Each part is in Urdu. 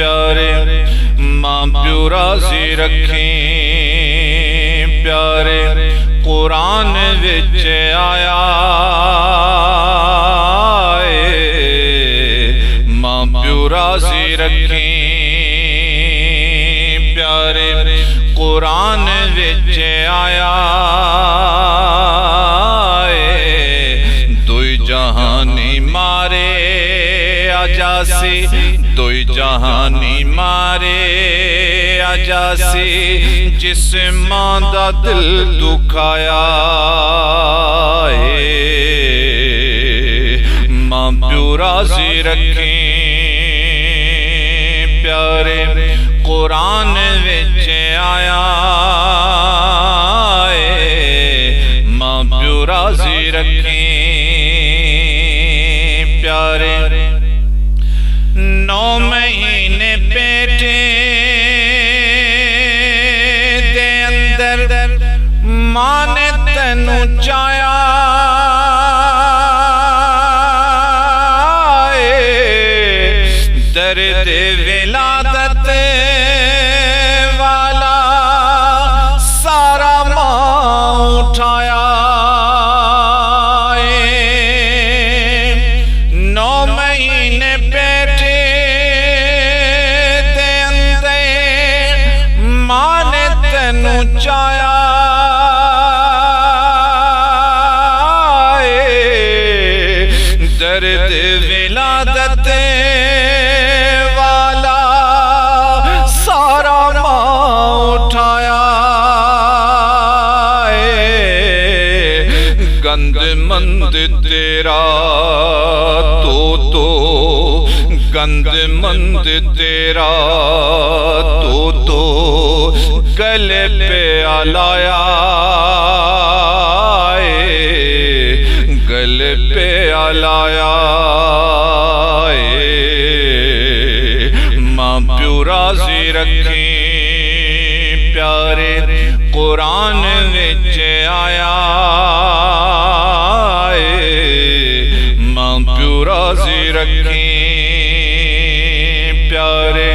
پیارے ماں پیو راضی رکھیں پیارے قرآن وچ آیا ماں پیو راضی رکھیں پیارے قرآن وچ آیا دوئی جہانی مارے آجاسی دوئی جہانی مارے آجاسی جس ماں دا دل دکھایا ماں پیو راضی رکھیں پیارے قرآن وچ آیا ماں پیو راضی رکھیں پیارے 9 مہینے بیٹے دے اندر ماں نے تینوں چایا درد ولادت والا سارا ماں اٹھایا 9 مہینے بیٹھے دے اندر ماں نے تینوں چایا درد ولادت والا سارا ماں اٹھایا گند مند تیرا تو گند مند تیرا تو گلے پہ آلایا گلے پہ آلایا ماں پیو راضی رکھیں پیارے قرآن وچ آیا ماں پیو راضی رکھیں پیارے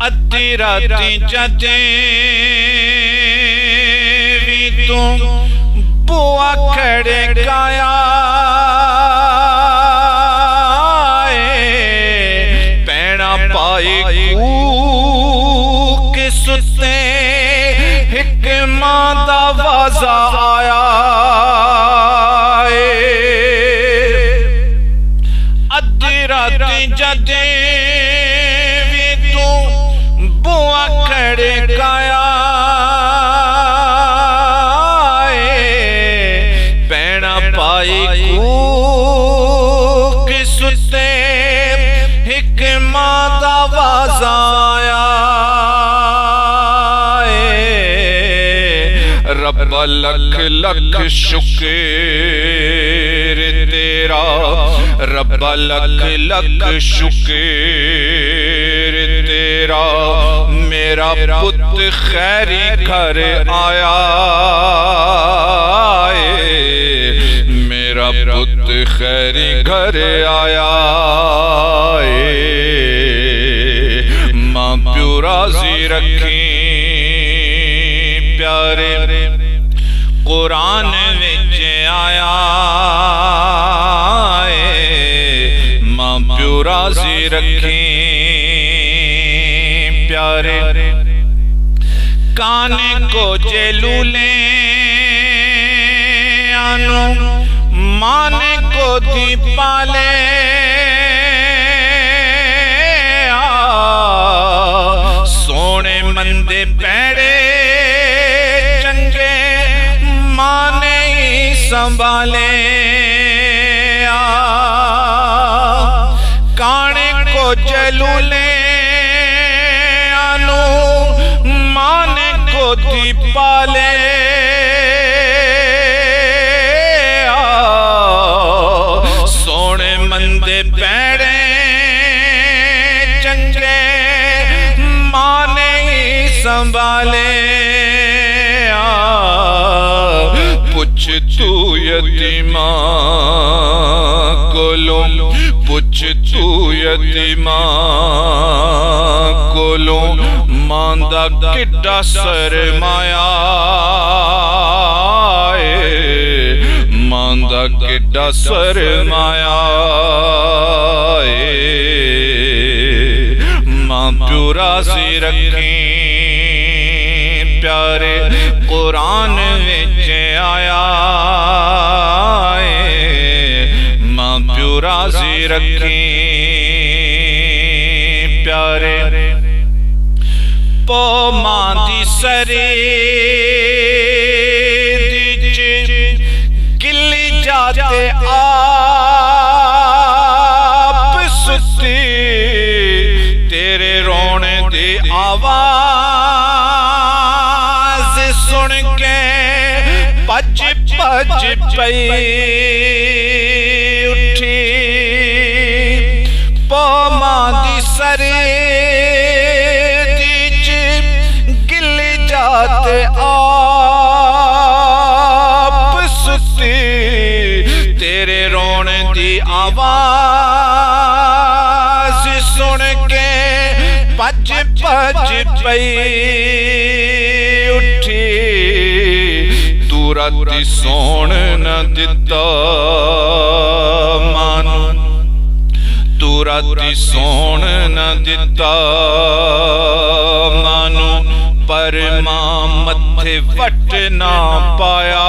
ادھی راتی جدیں بھی تم بوا کھڑے گایا پینا پائی کوک ستے حکمہ دا وازہ آیا ادھی راتی جدیں بھی تو بوا کھڑے گایا پائی کوک ستے حکمہ دا وازہ آیا رب لکھ لکھ شکر تیرا رب لکھ لکھ شکر تیرا میرا پت خیری گھر آیا میرا پت خیری گھر آیا ماں پیو راضی رکھیں پیارے قرآن وچ آیا ماں پیو راضی رکھیں پیارے کانے کو جلولے آنو مانے کو دی پالے سونے مندے پیڑے چنگے مانے ہی سنبھالے کانے کو جلولے آنو مانے کو دی پالے مندے پیڑے چنگے ماں نے ہی سنبھالے پوچھ تو یتیماں کولوں پوچھ تو یتیماں ماں دا کڈا سرمایہ ماں دا کڈا سرمایہ ماں پیو راضی رکھیں پیارے قرآن وچ آیا ماں پیو راضی رکھیں پیارے پو ماں دی سرے گلی جاتے آپ ستی تیرے رونے دی آواز سن کے پج پج پئی اٹھی پو ماں دی سرے گلی جاتے آپ ستی تیرے رونے دی آواز سن کے پج پج پئی اٹھی تو راتی سون نہ دتا مانو تو راتی سون نہ دتا مانو پر ماں متھے وٹ نہ پایا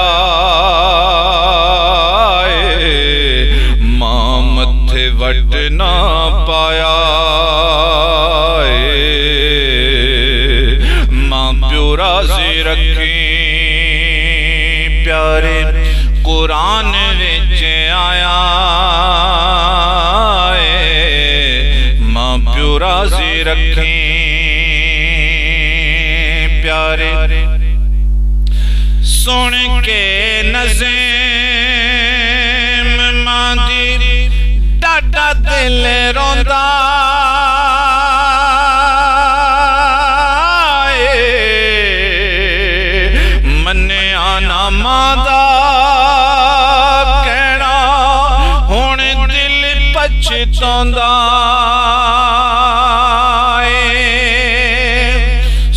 ماں متھے وٹ نہ پایا ماں پیو راضی رکھیں پیارے قرآن وچ آیا ماں پیو راضی رکھیں پیارے سن کے نظم ماں دی ڈاڈا دل روندا منیا نہ ماں دا کہنا ہن دل پچھتاوندا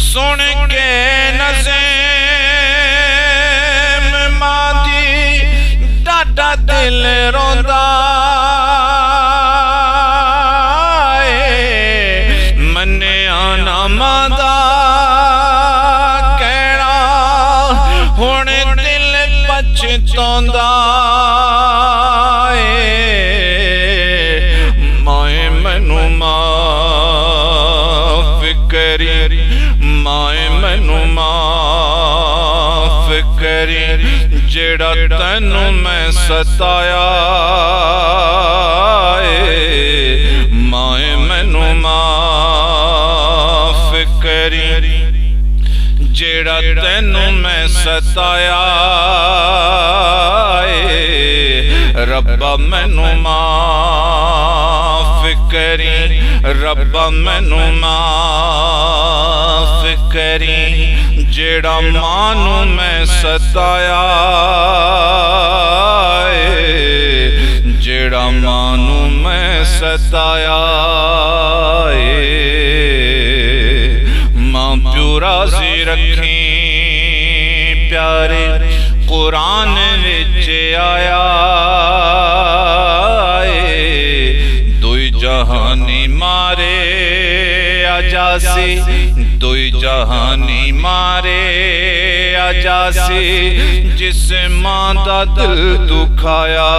سن کے نظم ماں دی ڈاڈا دل روندا منیا نہ ماں دا کہنا ہن دل پچھتاوندا مائیں مینوں معاف کری مائیں مینوں معاف کری جیڑا تینوں میں ستایا مائیں مینوں معاف کری جیڑا تینوں میں ستایا ربا مینوں معاف کری ربا مینوں معاف کری جیڑا مانوں میں ستایا جیڑا مانوں میں ستایا ماں پیو راضی رکھیں پیارے قرآن وچ آیا دوئی جہانی مارے آجاسی دوئی جہانی مارے آجاسی جس ماں دا دل دکھایا